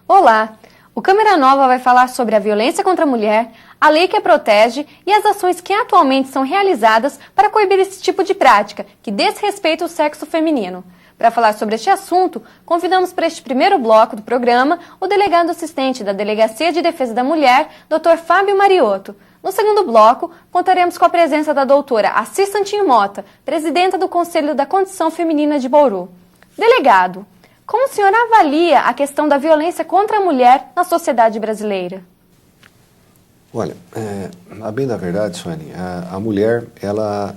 Olá! O Câmera Nova vai falar sobre a violência contra a mulher, a lei que a protege e as ações que atualmente são realizadas para coibir esse tipo de prática que desrespeita o sexo feminino. Para falar sobre este assunto, convidamos para este primeiro bloco do programa o delegado assistente da Delegacia de Defesa da Mulher, Dr. Fábio Mariotto. No segundo bloco, contaremos com a presença da doutora Assis Santinho Mota, presidenta do Conselho da Condição Feminina de Bauru. Delegado, como o senhor avalia a questão da violência contra a mulher na sociedade brasileira? Olha, a bem da verdade, Suane, a mulher, ela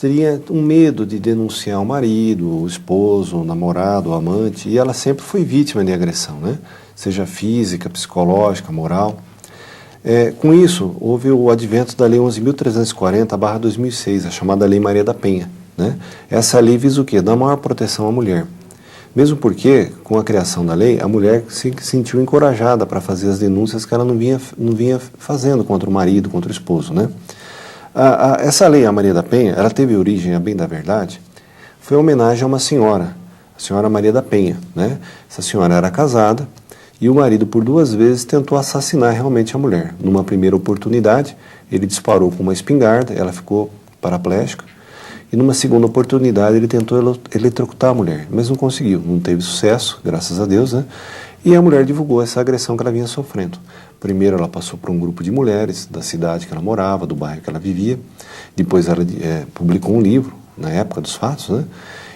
teria um medo de denunciar o marido, o esposo, o namorado, o amante, e ela sempre foi vítima de agressão, né? Seja física, psicológica, moral. Com isso, houve o advento da Lei 11.340/2006, a chamada Lei Maria da Penha, né? Essa lei visa o quê? Dar maior proteção à mulher. Mesmo porque, com a criação da lei, a mulher se sentiu encorajada para fazer as denúncias que ela não vinha fazendo contra o marido, contra o esposo, né? Essa lei, a Maria da Penha, ela teve origem, a bem da verdade, foi uma homenagem a uma senhora, a senhora Maria da Penha, né? Essa senhora era casada e o marido, por 2 vezes, tentou assassinar realmente a mulher. Numa primeira oportunidade, ele disparou com uma espingarda, ela ficou paraplégica. E numa segunda oportunidade ele tentou eletrocutar a mulher, mas não conseguiu, não teve sucesso, graças a Deus, né? E a mulher divulgou essa agressão que ela vinha sofrendo. Primeiro ela passou por um grupo de mulheres da cidade que ela morava, do bairro que ela vivia. Depois ela publicou um livro, na época dos fatos, né?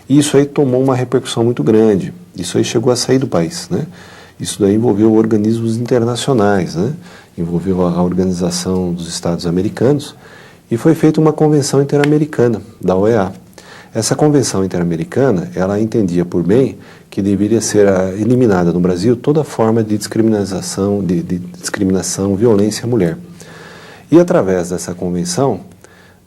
E isso aí tomou uma repercussão muito grande. Isso aí chegou a sair do país, né? Isso daí envolveu organismos internacionais, né? Envolveu a Organização dos Estados Americanos. E foi feita uma convenção interamericana, da OEA. Essa convenção interamericana, ela entendia por bem que deveria ser eliminada no Brasil toda forma de discriminação, violência à mulher. E através dessa convenção,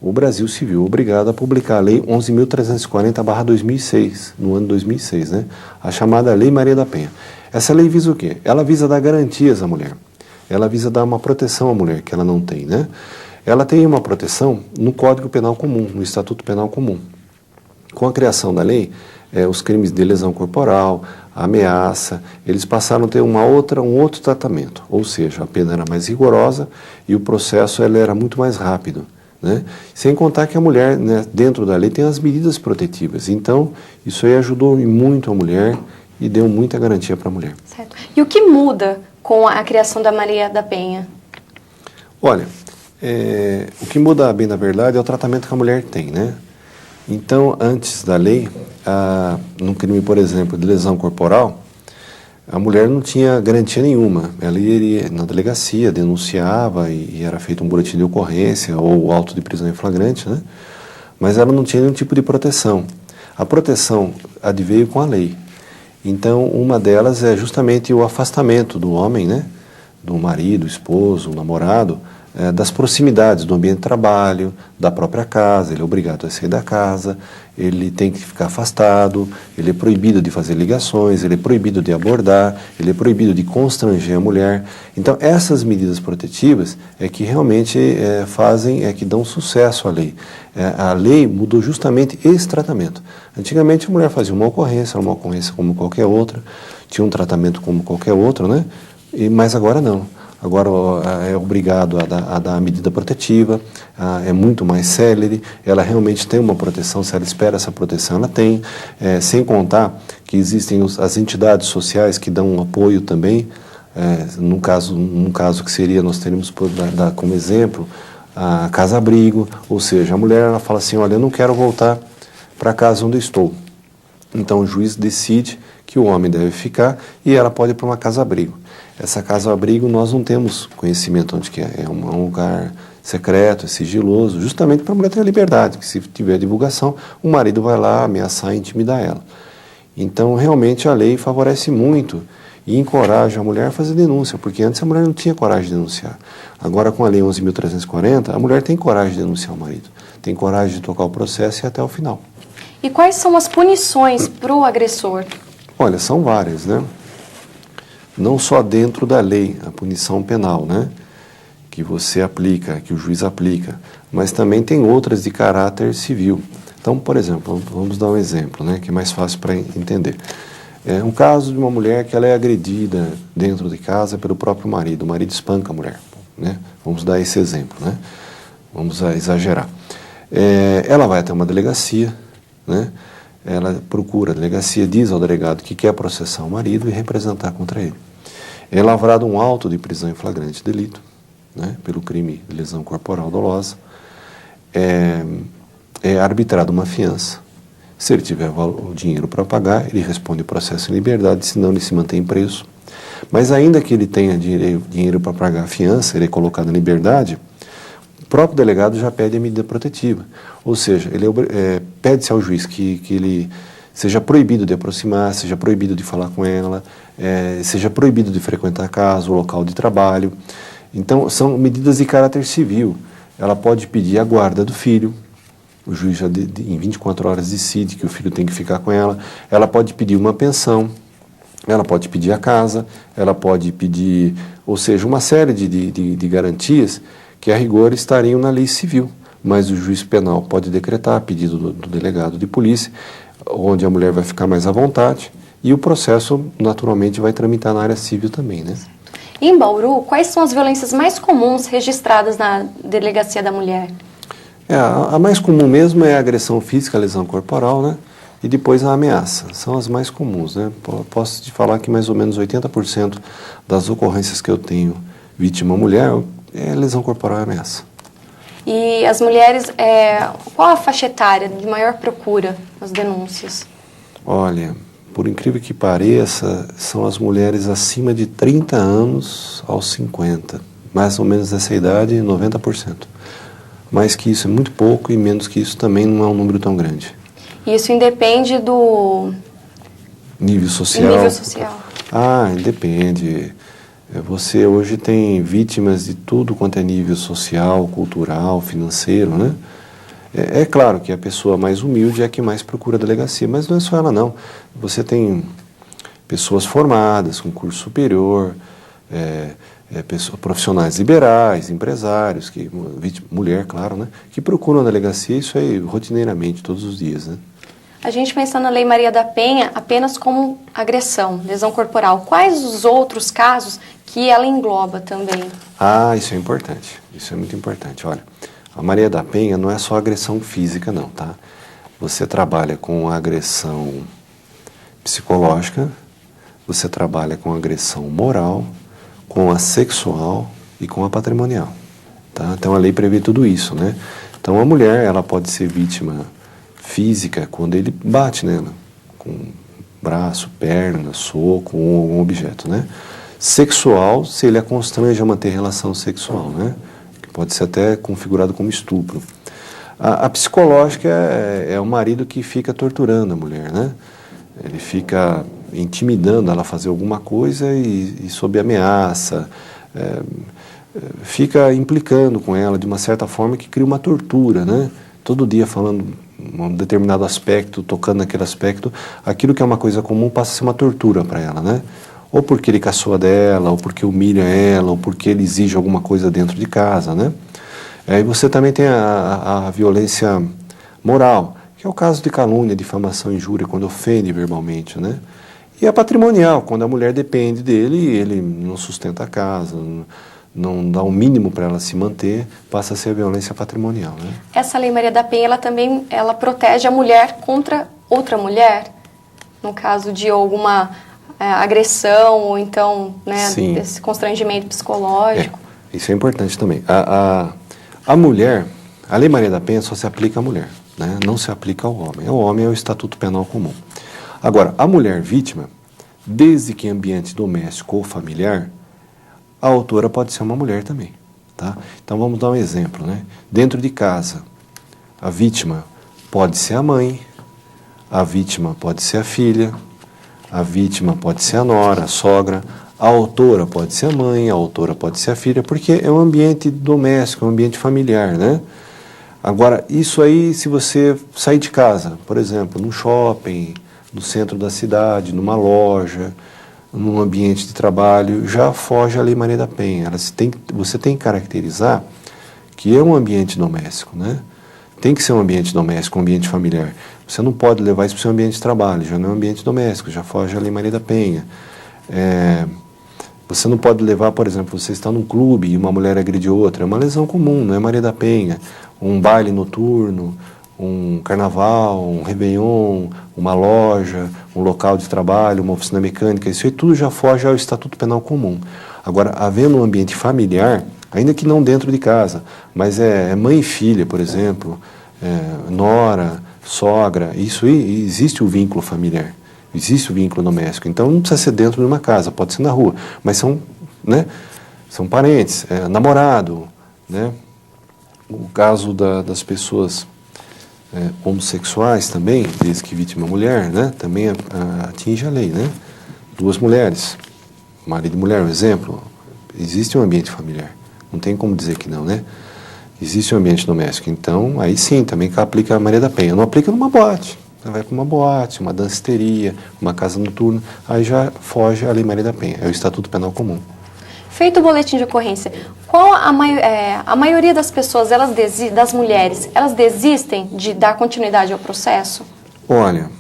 o Brasil se viu obrigado a publicar a Lei 11.340/2006, no ano 2006, né? A chamada Lei Maria da Penha. Essa lei visa o quê? Ela visa dar garantias à mulher. Ela visa dar uma proteção à mulher, que ela não tem, né? Ela tem uma proteção no Código Penal Comum, no Estatuto Penal Comum. Com a criação da lei, os crimes de lesão corporal, ameaça, eles passaram a ter um outro tratamento. Ou seja, a pena era mais rigorosa e o processo era muito mais rápido, né? Sem contar que a mulher, né, dentro da lei, tem as medidas protetivas. Então, isso aí ajudou muito a mulher e deu muita garantia para a mulher. Certo. E o que muda com a criação da Maria da Penha? Olha, o que muda, bem na verdade, é o tratamento que a mulher tem, né? Então, antes da lei, num crime, por exemplo, de lesão corporal, a mulher não tinha garantia nenhuma. Ela iria na delegacia, denunciava e era feito um boletim de ocorrência ou auto de prisão em flagrante, né? Mas ela não tinha nenhum tipo de proteção. A proteção adveio com a lei. Então, uma delas é justamente o afastamento do homem, né? Do marido, esposo, namorado, das proximidades do ambiente de trabalho, da própria casa. Ele é obrigado a sair da casa, ele tem que ficar afastado, ele é proibido de fazer ligações, ele é proibido de abordar, ele é proibido de constranger a mulher. Então, essas medidas protetivas é que realmente que dão sucesso à lei. A lei mudou justamente esse tratamento. Antigamente, a mulher fazia uma ocorrência, era uma ocorrência como qualquer outra, tinha um tratamento como qualquer outro, né? Mas agora não. Agora é obrigado a dar a medida protetiva, é muito mais célere, ela realmente tem uma proteção, se ela espera essa proteção, ela tem, sem contar que existem as entidades sociais que dão um apoio também, num caso que seria, nós teríamos dar como exemplo, a casa-abrigo, ou seja, a mulher ela fala assim, olha, eu não quero voltar para a casa onde eu estou. Então o juiz decide que o homem deve ficar e ela pode ir para uma casa-abrigo. Essa casa-abrigo nós não temos conhecimento onde que é um lugar secreto, sigiloso, justamente para a mulher ter a liberdade, que se tiver divulgação, o marido vai lá ameaçar e intimidar ela. Então, realmente, a lei favorece muito e encoraja a mulher a fazer denúncia, porque antes a mulher não tinha coragem de denunciar. Agora, com a lei 11.340, a mulher tem coragem de denunciar o marido, tem coragem de tocar o processo e ir até o final. E quais são as punições para o agressor? Olha, são várias, né? Não só dentro da lei, a punição penal, né? Que você aplica, que o juiz aplica, mas também tem outras de caráter civil. Então, por exemplo, vamos dar um exemplo, né? Que é mais fácil para entender. É um caso de uma mulher que ela é agredida dentro de casa pelo próprio marido. O marido espanca a mulher, né? Vamos dar esse exemplo, né? Vamos exagerar. Ela vai até uma delegacia, né? Ela procura a delegacia, diz ao delegado que quer processar o marido e representar contra ele. É lavrado um auto de prisão em flagrante delito, né? Pelo crime de lesão corporal dolosa. É arbitrada uma fiança. Se ele tiver o dinheiro para pagar, ele responde o processo em liberdade, senão ele se mantém preso. Mas ainda que ele tenha dinheiro para pagar a fiança, ele é colocado em liberdade, o próprio delegado já pede a medida protetiva. Ou seja, ele pede-se ao juiz que ele seja proibido de aproximar, seja proibido de falar com ela, seja proibido de frequentar a casa, o local de trabalho. Então, são medidas de caráter civil. Ela pode pedir a guarda do filho. O juiz já em 24 horas decide que o filho tem que ficar com ela. Ela pode pedir uma pensão, ela pode pedir a casa, ela pode pedir, ou seja, uma série de garantias que a rigor estariam na lei civil. Mas o juiz penal pode decretar, a pedido do delegado de polícia, onde a mulher vai ficar mais à vontade e o processo naturalmente vai tramitar na área civil também, né? Em Bauru, quais são as violências mais comuns registradas na Delegacia da Mulher? A mais comum mesmo é a agressão física, a lesão corporal, né? E depois a ameaça. São as mais comuns, né? Posso te falar que mais ou menos 80% das ocorrências que eu tenho vítima mulher é lesão corporal e ameaça. E as mulheres, qual a faixa etária de maior procura nas denúncias? Olha, por incrível que pareça, são as mulheres acima de 30 anos aos 50. Mais ou menos nessa idade, 90%. Mais que isso é muito pouco e menos que isso também não é um número tão grande. Isso independe do nível social? Nível social. Depende. Você hoje tem vítimas de tudo quanto é nível social, cultural, financeiro, né? É claro que a pessoa mais humilde é a que mais procura a delegacia, mas não é só ela não. Você tem pessoas formadas com curso superior, profissionais liberais, empresários, mulher, claro, né? Que procuram a delegacia, isso aí rotineiramente, todos os dias, né? A gente pensa na Lei Maria da Penha apenas como agressão, lesão corporal. Quais os outros casos que ela engloba também? Isso é importante. Isso é muito importante. Olha, a Maria da Penha não é só agressão física, não, tá? Você trabalha com agressão psicológica, você trabalha com agressão moral, com a sexual e com a patrimonial, tá? Então a lei prevê tudo isso, né? Então a mulher, ela pode ser vítima física quando ele bate nela, com braço, perna, soco ou algum objeto, né? Sexual, se ele a constrange a manter relação sexual, né? Que pode ser até configurado como estupro. A psicológica é o marido que fica torturando a mulher, né? Ele fica intimidando ela a fazer alguma coisa e sob ameaça, fica implicando com ela de uma certa forma que cria uma tortura, né? Todo dia falando um determinado aspecto, tocando naquele aspecto, aquilo que é uma coisa comum passa a ser uma tortura para ela, né? Ou porque ele caçoa dela, ou porque humilha ela, ou porque ele exige alguma coisa dentro de casa, né? E você também tem a violência moral, que é o caso de calúnia, difamação, injúria, quando ofende verbalmente, né? E a patrimonial, quando a mulher depende dele e ele não sustenta a casa, não dá o mínimo para ela se manter, passa a ser a violência patrimonial, né? Essa Lei Maria da Penha, ela protege a mulher contra outra mulher, no caso de alguma agressão ou então, né, desse constrangimento psicológico. Isso é importante também. A mulher, a Lei Maria da Penha só se aplica à mulher, né? Não se aplica ao homem. O homem é o Estatuto Penal Comum. Agora, a mulher vítima, desde que em ambiente doméstico ou familiar, a autora pode ser uma mulher também, tá? Então vamos dar um exemplo, né? Dentro de casa, a vítima pode ser a mãe, a vítima pode ser a filha, a vítima pode ser a nora, a sogra, a autora pode ser a mãe, a autora pode ser a filha, porque é um ambiente doméstico, é um ambiente familiar, né? Agora, isso aí, se você sair de casa, por exemplo, num shopping, no centro da cidade, numa loja, num ambiente de trabalho, já foge à Lei Maria da Penha. Você tem que caracterizar que é um ambiente doméstico, né? Tem que ser um ambiente doméstico, um ambiente familiar. Você não pode levar isso para o seu ambiente de trabalho, já não é um ambiente doméstico, já foge à Lei Maria da Penha. Você não pode levar, por exemplo, você está num clube e uma mulher agride outra, é uma lesão comum, não é Maria da Penha. Um baile noturno, um carnaval, um réveillon, uma loja, um local de trabalho, uma oficina mecânica, isso aí tudo já foge ao Estatuto Penal Comum. Agora, havendo um ambiente familiar, ainda que não dentro de casa, mas é mãe e filha, por exemplo, nora, sogra, isso aí, existe o vínculo familiar, existe o vínculo doméstico. Então não precisa ser dentro de uma casa, pode ser na rua, mas são parentes, namorado, né? O caso das pessoas homossexuais também, desde que vítima é mulher, né? Também atinge a lei, né? Duas mulheres, marido e mulher, um exemplo, existe um ambiente familiar. Não tem como dizer que não, né? Existe um ambiente doméstico. Então, aí sim, também aplica a Maria da Penha. Não aplica numa boate. Você vai para uma boate, uma danceteria, uma casa noturna, aí já foge a Lei Maria da Penha. É o Estatuto Penal Comum. Feito o boletim de ocorrência, qual a maioria das pessoas, das mulheres, elas desistem de dar continuidade ao processo? Olha,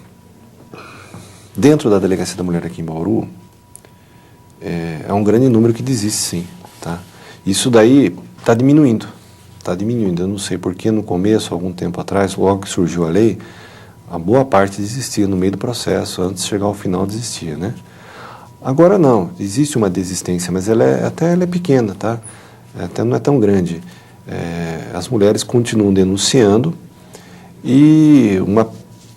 dentro da Delegacia da Mulher aqui em Bauru, é um grande número que desiste, sim, tá? Isso daí está diminuindo. Eu não sei porque no começo, algum tempo atrás, logo que surgiu a lei, a boa parte desistia no meio do processo, antes de chegar ao final desistia, né? Agora não, existe uma desistência, mas ela é pequena, tá? Até não é tão grande. As mulheres continuam denunciando e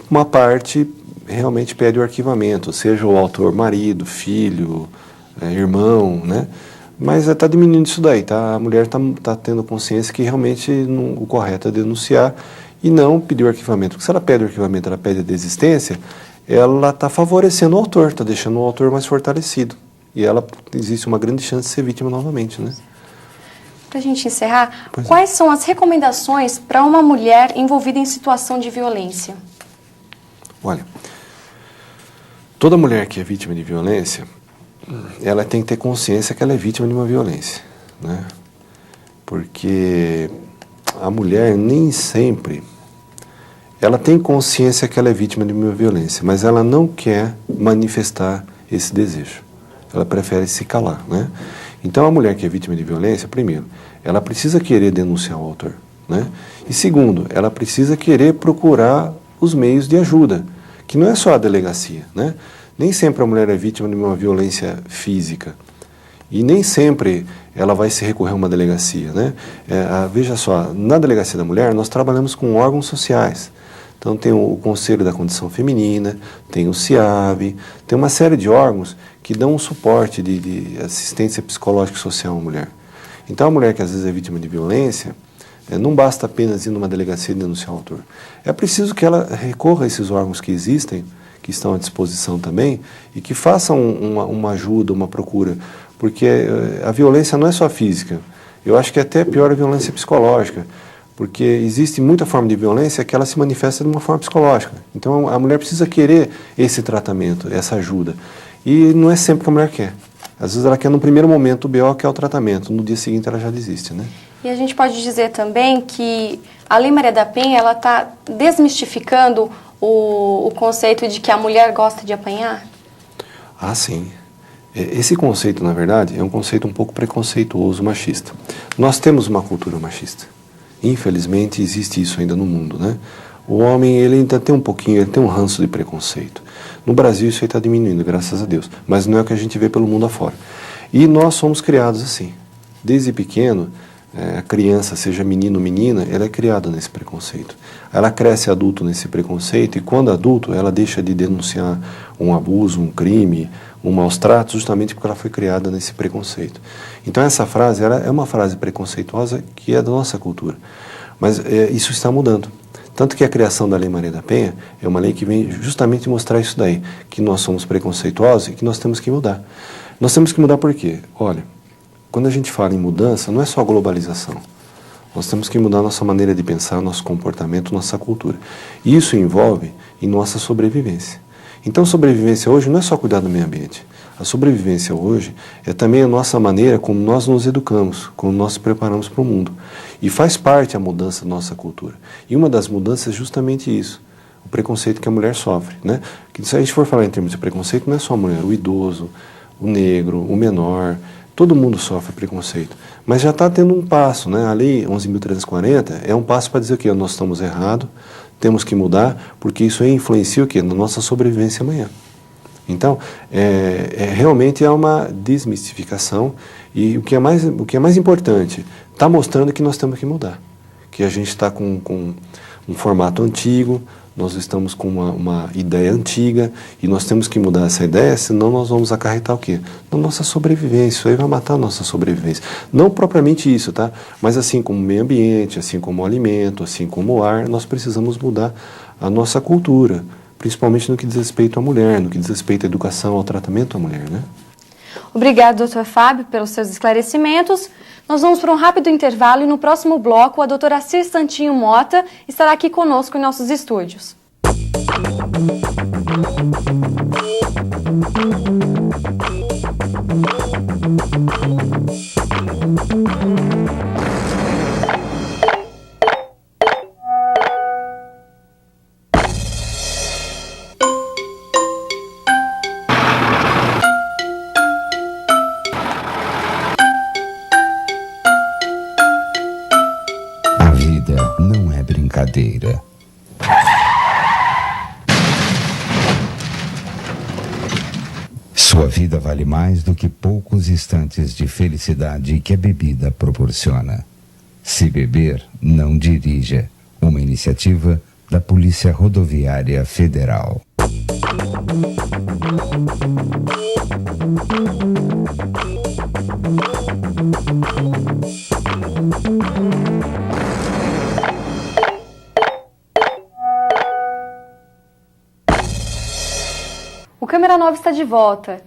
uma parte realmente pede o arquivamento, seja o autor marido, filho, irmão, né? Mas está diminuindo isso daí, tá? A mulher está tendo consciência que realmente o correto é denunciar e não pedir o arquivamento. Porque se ela pede o arquivamento, ela pede a desistência, ela está favorecendo o autor, está deixando o autor mais fortalecido. E existe uma grande chance de ser vítima novamente, né? Para a gente encerrar, quais são as recomendações para uma mulher envolvida em situação de violência? Olha, toda mulher que é vítima de violência, ela tem que ter consciência que ela é vítima de uma violência, né? Porque a mulher nem sempre, ela tem consciência que ela é vítima de uma violência, mas ela não quer manifestar esse desejo. Ela prefere se calar, né? Então a mulher que é vítima de violência, primeiro, ela precisa querer denunciar o autor, né? E segundo, ela precisa querer procurar os meios de ajuda, que não é só a delegacia, né? Nem sempre a mulher é vítima de uma violência física. E nem sempre ela vai se recorrer a uma delegacia, né? Veja só, na Delegacia da Mulher nós trabalhamos com órgãos sociais. Então tem o Conselho da Condição Feminina, tem o CIAV, tem uma série de órgãos que dão um suporte de assistência psicológica e social à mulher. Então a mulher que às vezes é vítima de violência, não basta apenas ir numa delegacia e denunciar o autor. É preciso que ela recorra a esses órgãos que existem, que estão à disposição também, e que façam uma ajuda, uma procura, porque a violência não é só física. Eu acho que é até pior a violência psicológica, porque existe muita forma de violência que ela se manifesta de uma forma psicológica. Então a mulher precisa querer esse tratamento, essa ajuda. E não é sempre que a mulher quer. Às vezes ela quer no primeiro momento o BO, que é o tratamento, no dia seguinte ela já desiste, né? E a gente pode dizer também que a Lei Maria da Penha, ela está desmistificando o conceito de que a mulher gosta de apanhar? Ah, sim. Esse conceito, na verdade, é um conceito um pouco preconceituoso, machista. Nós temos uma cultura machista. Infelizmente, existe isso ainda no mundo, né? O homem, ele ainda tem ele tem um ranço de preconceito. No Brasil, isso aí está diminuindo, graças a Deus. Mas não é o que a gente vê pelo mundo afora. E nós somos criados assim. Desde pequeno, a criança, seja menino ou menina, ela é criada nesse preconceito. Ela cresce adulto nesse preconceito e quando adulto ela deixa de denunciar um abuso, um crime, um maus tratos, justamente porque ela foi criada nesse preconceito. Então essa frase ela é uma frase preconceituosa que é da nossa cultura. Mas isso está mudando. Tanto que a criação da Lei Maria da Penha é uma lei que vem justamente mostrar isso daí, que nós somos preconceituosos e que nós temos que mudar. Nós temos que mudar por quê? Olha, quando a gente fala em mudança, não é só globalização. Nós temos que mudar nossa maneira de pensar, nosso comportamento, nossa cultura. E isso envolve em nossa sobrevivência. Então, sobrevivência hoje não é só cuidar do meio ambiente. A sobrevivência hoje é também a nossa maneira como nós nos educamos, como nós nos preparamos para o mundo. E faz parte a mudança da nossa cultura. E uma das mudanças é justamente isso, o preconceito que a mulher sofre, né? Que se a gente for falar em termos de preconceito, não é só a mulher, o idoso, o negro, o menor, todo mundo sofre preconceito. Mas já está tendo um passo, né? A Lei 11.340 é um passo para dizer o quê? Nós estamos errados, temos que mudar, porque isso aí influencia o quê? Na nossa sobrevivência amanhã. Então, realmente é uma desmistificação e o que é mais importante, está mostrando que nós temos que mudar. Que a gente está com um formato antigo, nós estamos com uma ideia antiga e nós temos que mudar essa ideia, senão nós vamos acarretar o quê? Na nossa sobrevivência, isso aí vai matar a nossa sobrevivência. Não propriamente isso, tá? Mas assim como o meio ambiente, assim como o alimento, assim como o ar, nós precisamos mudar a nossa cultura. Principalmente no que diz respeito à mulher, no que diz respeito à educação, ao tratamento à mulher, né? Obrigado, Dr. Fábio, pelos seus esclarecimentos. Nós vamos para um rápido intervalo e no próximo bloco a doutora Cir Santinho Mota estará aqui conosco em nossos estúdios. Não é brincadeira. Sua vida vale mais do que poucos instantes de felicidade que a bebida proporciona. Se beber, não dirija. Uma iniciativa da Polícia Rodoviária Federal. O Câmera Nova está de volta.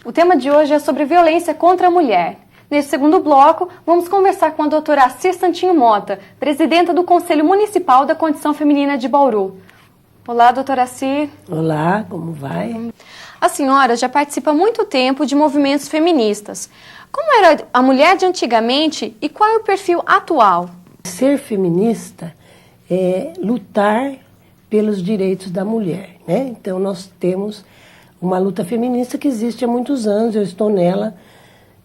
O tema de hoje é sobre violência contra a mulher. Nesse segundo bloco, vamos conversar com a doutora Cir Santinho Mota, presidenta do Conselho Municipal da Condição Feminina de Bauru. Olá, doutora Cir. Olá, como vai? A senhora já participa há muito tempo de movimentos feministas. Como era a mulher de antigamente e qual é o perfil atual? Ser feminista é lutar pelos direitos da mulher, né? Então nós temos uma luta feminista que existe há muitos anos, eu estou nela,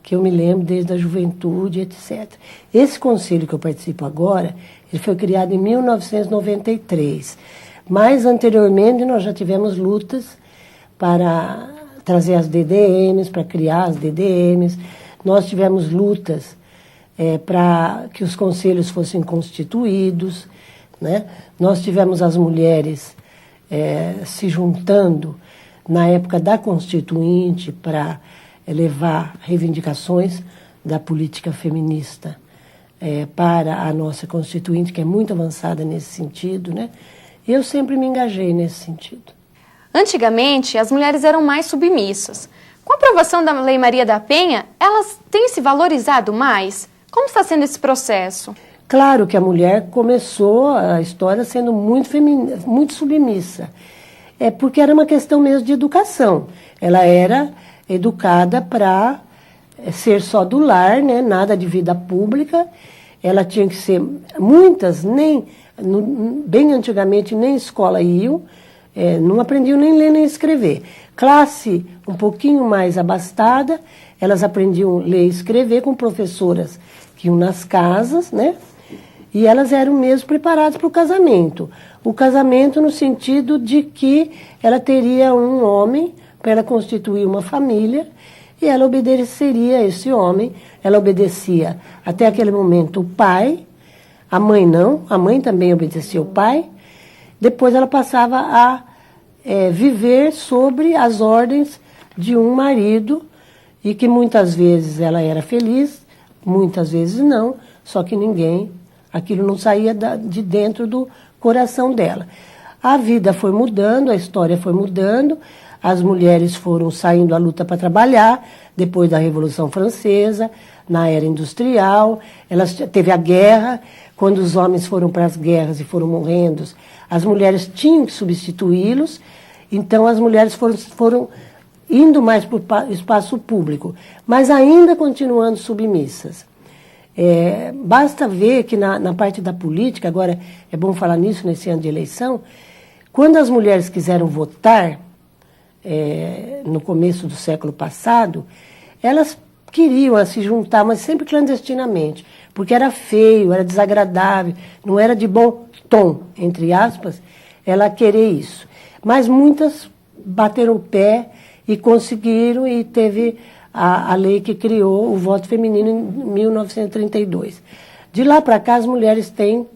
que eu me lembro desde a juventude, etc. Esse conselho que eu participo agora, ele foi criado em 1993, mas anteriormente nós já tivemos lutas para trazer as DDMs, para criar as DDMs, nós tivemos lutas para que os conselhos fossem constituídos, né? Nós tivemos as mulheres se juntando na época da Constituinte para levar reivindicações da política feminista para a nossa Constituinte, que é muito avançada nesse sentido, né? E eu sempre me engajei nesse sentido. Antigamente, as mulheres eram mais submissas. Com a aprovação da Lei Maria da Penha, elas têm se valorizado mais? Como está sendo esse processo? Claro que a mulher começou a história sendo muito submissa. É porque era uma questão mesmo de educação. Ela era educada para ser só do lar, né? Nada de vida pública. Ela tinha que ser... Muitas, bem antigamente, nem escola iam, não aprendiam nem ler nem escrever. Classe um pouquinho mais abastada, elas aprendiam a ler e escrever com professoras que iam nas casas, né? E elas eram mesmo preparadas para o casamento. O casamento no sentido de que ela teria um homem para ela constituir uma família e ela obedeceria a esse homem. Ela obedecia até aquele momento o pai, a mãe não, a mãe também obedecia o pai. Depois ela passava a viver sobre as ordens de um marido e que muitas vezes ela era feliz, muitas vezes não, só que aquilo não saía de dentro do coração dela. A vida foi mudando, a história foi mudando, as mulheres foram saindo à luta para trabalhar, depois da Revolução Francesa, na era industrial, teve a guerra, quando os homens foram para as guerras e foram morrendo, as mulheres tinham que substituí-los, Então as mulheres foram indo mais para o espaço público, mas ainda continuando submissas. Basta ver que na parte da política, agora é bom falar nisso nesse ano de eleição, quando as mulheres quiseram votar, no começo do século passado, elas queriam se juntar, mas sempre clandestinamente, porque era feio, era desagradável, não era de bom tom, entre aspas, ela querer isso. Mas muitas bateram o pé e conseguiram, e teve a lei que criou o voto feminino em 1932. De lá para cá, as mulheres têm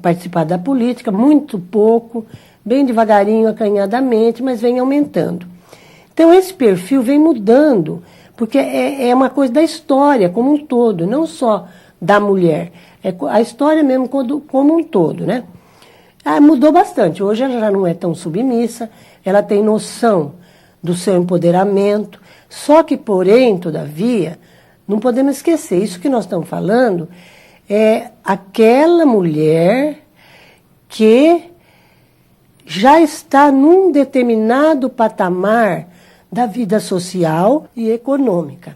participado da política, muito pouco, bem devagarinho, acanhadamente, mas vem aumentando. Então, esse perfil vem mudando, porque é uma coisa da história como um todo, não só da mulher, é a história mesmo como um todo, né? Mudou bastante. Hoje ela já não é tão submissa, ela tem noção do seu empoderamento, só que, porém, todavia, não podemos esquecer, isso que nós estamos falando é aquela mulher que já está num determinado patamar da vida social e econômica.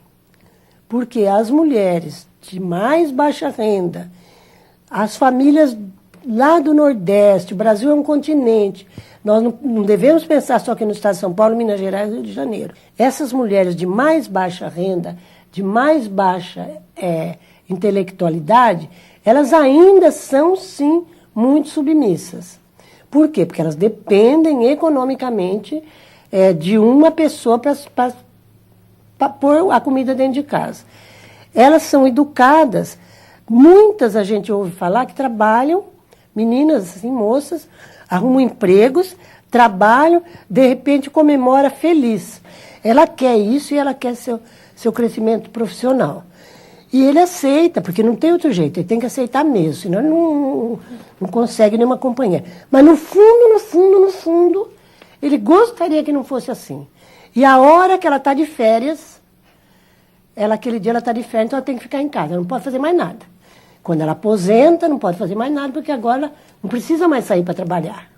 Porque as mulheres de mais baixa renda, as famílias lá do Nordeste, o Brasil é um continente, nós não devemos pensar só aqui no estado de São Paulo, Minas Gerais e Rio de Janeiro. Essas mulheres de mais baixa renda, de mais baixa intelectualidade, elas ainda são, sim, muito submissas. Por quê? Porque elas dependem economicamente de uma pessoa para pôr a comida dentro de casa. Elas são educadas, muitas a gente ouve falar que trabalham, meninas assim, moças, arrumam empregos, trabalham, de repente comemora feliz. Ela quer isso e ela quer seu crescimento profissional. E ele aceita, porque não tem outro jeito, ele tem que aceitar mesmo, senão ele não consegue nenhuma companhia. Mas no fundo, ele gostaria que não fosse assim. E a hora que ela está de férias, aquele dia ela está de férias, então ela tem que ficar em casa, ela não pode fazer mais nada. Quando ela aposenta, não pode fazer mais nada, porque agora ela não precisa mais sair para trabalhar.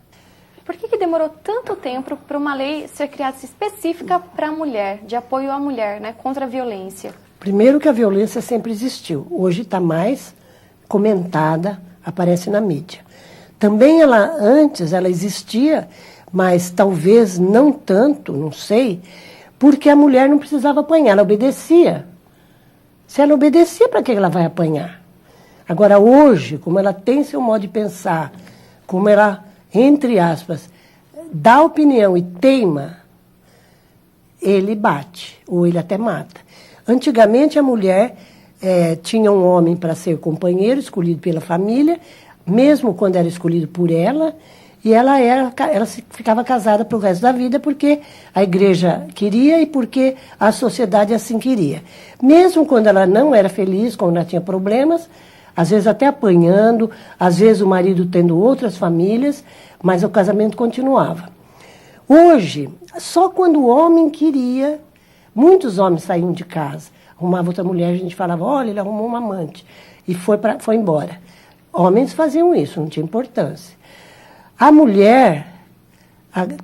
Por que demorou tanto tempo para uma lei ser criada específica para a mulher, de apoio à mulher, né, contra a violência? Primeiro que a violência sempre existiu. Hoje está mais comentada, aparece na mídia. Também antes ela existia, mas talvez não tanto, não sei, porque a mulher não precisava apanhar, ela obedecia. Se ela obedecia, para que ela vai apanhar? Agora, hoje, como ela tem seu modo de pensar, como ela, entre aspas, dá opinião e teima, ele bate, ou ele até mata. Antigamente, a mulher tinha um homem para ser companheiro, escolhido pela família, mesmo quando era escolhido por ela, e ela ficava casada para o resto da vida porque a igreja queria e porque a sociedade assim queria. Mesmo quando ela não era feliz, quando ela tinha problemas, às vezes até apanhando, às vezes o marido tendo outras famílias, mas o casamento continuava. Hoje, só quando o homem queria, muitos homens saíam de casa, arrumavam outra mulher, a gente falava, olha, ele arrumou uma amante, e foi embora. Homens faziam isso, não tinha importância. A mulher,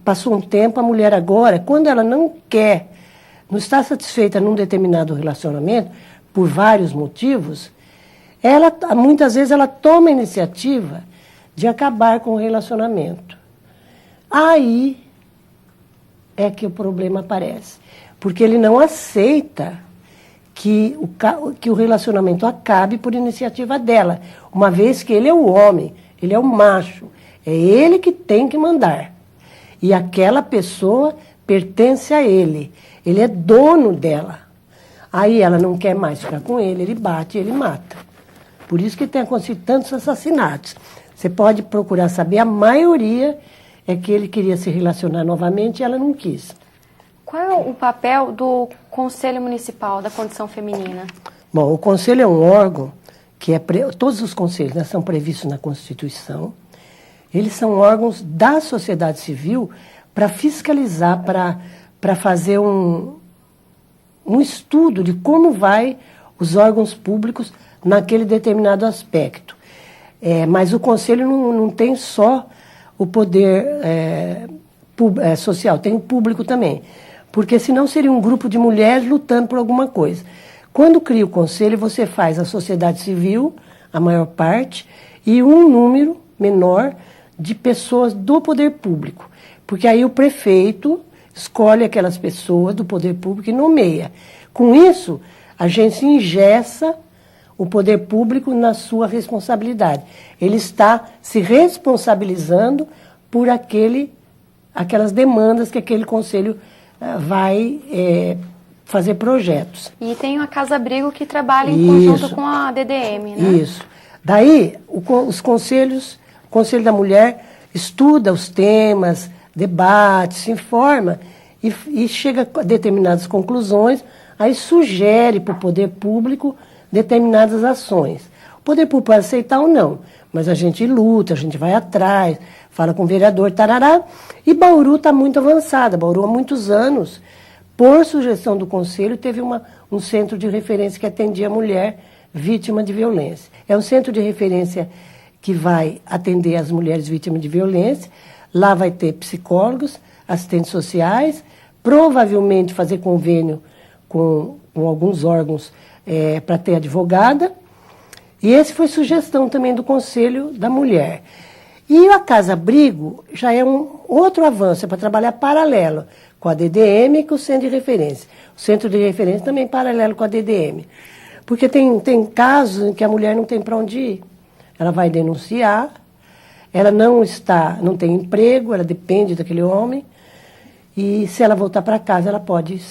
passou um tempo, a mulher agora, quando ela não está satisfeita num determinado relacionamento, por vários motivos, muitas vezes ela toma a iniciativa de acabar com o relacionamento. Aí é que o problema aparece. Porque ele não aceita que o relacionamento acabe por iniciativa dela, uma vez que ele é o homem, ele é o macho, é ele que tem que mandar. E aquela pessoa pertence a ele é dono dela. Aí ela não quer mais ficar com ele bate, ele mata. Por isso que tem acontecido tantos assassinatos. Você pode procurar saber, a maioria é que ele queria se relacionar novamente e ela não quis. Qual é o papel do Conselho Municipal da Condição Feminina? Bom, o Conselho é um órgão que todos os conselhos, né, são previstos na Constituição. Eles são órgãos da sociedade civil para fiscalizar, para fazer um estudo de como vai os órgãos públicos naquele determinado aspecto. Mas o Conselho não tem só o poder social, tem o público também. Porque senão seria um grupo de mulheres lutando por alguma coisa. Quando cria o conselho, você faz a sociedade civil, a maior parte, e um número menor de pessoas do poder público. Porque aí o prefeito escolhe aquelas pessoas do poder público e nomeia. Com isso, a gente engessa o poder público na sua responsabilidade. Ele está se responsabilizando por aquelas demandas que aquele conselho vai fazer projetos. E tem a Casa Abrigo que trabalha em conjunto com a DDM, né? Isso. Daí, os conselhos, o Conselho da Mulher estuda os temas, debate, se informa e chega a determinadas conclusões, aí sugere para o poder público determinadas ações. O poder público pode aceitar ou não, mas a gente luta, a gente vai atrás, fala com o vereador, tarará, e Bauru está muito avançada. Bauru há muitos anos, por sugestão do conselho, teve um centro de referência que atendia a mulher vítima de violência. É um centro de referência que vai atender as mulheres vítimas de violência. Lá vai ter psicólogos, assistentes sociais, provavelmente fazer convênio com alguns órgãos para ter advogada. E esse foi sugestão também do Conselho da Mulher. E a Casa Abrigo já é um outro avanço, é para trabalhar paralelo com a DDM e com o Centro de Referência. O Centro de Referência também paralelo com a DDM. Porque tem casos em que a mulher não tem para onde ir. Ela vai denunciar, ela não tem emprego, ela depende daquele homem, e se ela voltar para casa, ela pode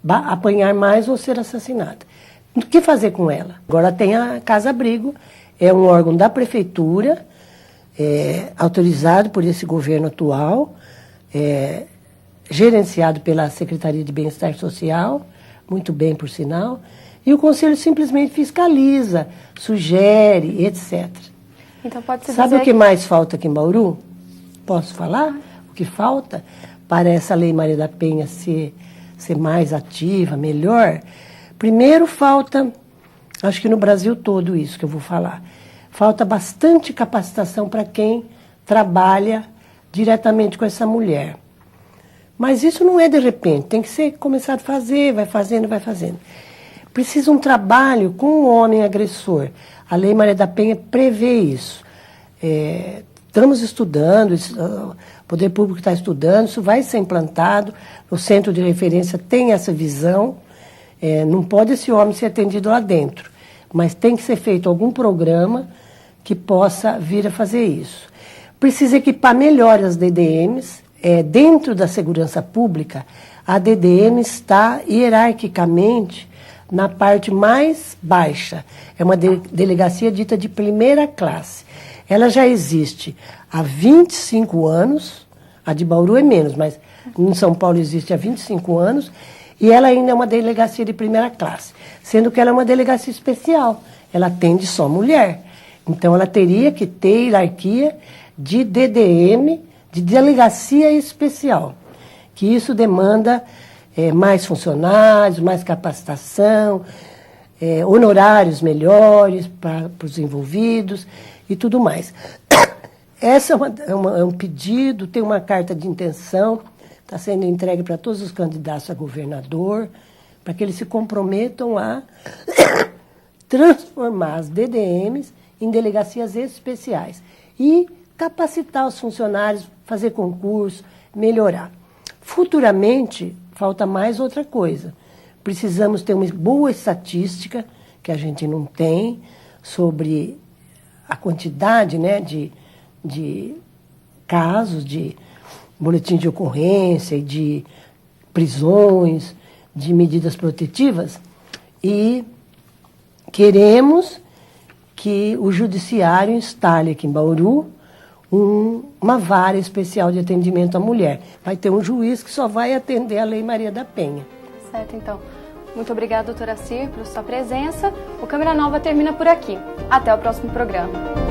apanhar mais ou ser assassinada. O que fazer com ela? Agora tem a Casa Abrigo, é um órgão da prefeitura, autorizado por esse governo atual, gerenciado pela Secretaria de Bem-Estar Social, muito bem, por sinal, e o Conselho simplesmente fiscaliza, sugere, etc. Então pode-se dizer... Sabe o que mais falta aqui em Bauru? Posso falar? O que falta para essa Lei Maria da Penha ser mais ativa, melhor? Primeiro falta, acho que no Brasil todo isso que eu vou falar, falta bastante capacitação para quem trabalha diretamente com essa mulher. Mas isso não é de repente, tem que ser começado a fazer, vai fazendo, vai fazendo. Precisa um trabalho com o homem agressor. A Lei Maria da Penha prevê isso. Estamos estudando, o Poder Público está estudando, isso vai ser implantado, o Centro de Referência tem essa visão, não pode esse homem ser atendido lá dentro, mas tem que ser feito algum programa que possa vir a fazer isso. Precisa equipar melhor as DDMs, dentro da segurança pública, a DDM está hierarquicamente na parte mais baixa. É uma delegacia dita de primeira classe. Ela já existe há 25 anos, a de Bauru é menos, mas em São Paulo existe há 25 anos, e ela ainda é uma delegacia de primeira classe, sendo que ela é uma delegacia especial, ela atende só mulher. Então ela teria que ter hierarquia de DDM, de delegacia especial, que isso demanda mais funcionários, mais capacitação, honorários melhores para os envolvidos e tudo mais. Essa é um pedido, tem uma carta de intenção, está sendo entregue para todos os candidatos a governador, para que eles se comprometam a transformar as DDMs em delegacias especiais e capacitar os funcionários, fazer concurso, melhorar. Futuramente, falta mais outra coisa. Precisamos ter uma boa estatística, que a gente não tem, sobre a quantidade, né, de casos, de boletim de ocorrência, de prisões, de medidas protetivas, e queremos que o judiciário instale aqui em Bauru uma vara especial de atendimento à mulher. Vai ter um juiz que só vai atender a Lei Maria da Penha. Certo, então. Muito obrigada, doutora Cir, por sua presença. O Câmera Nova termina por aqui. Até o próximo programa.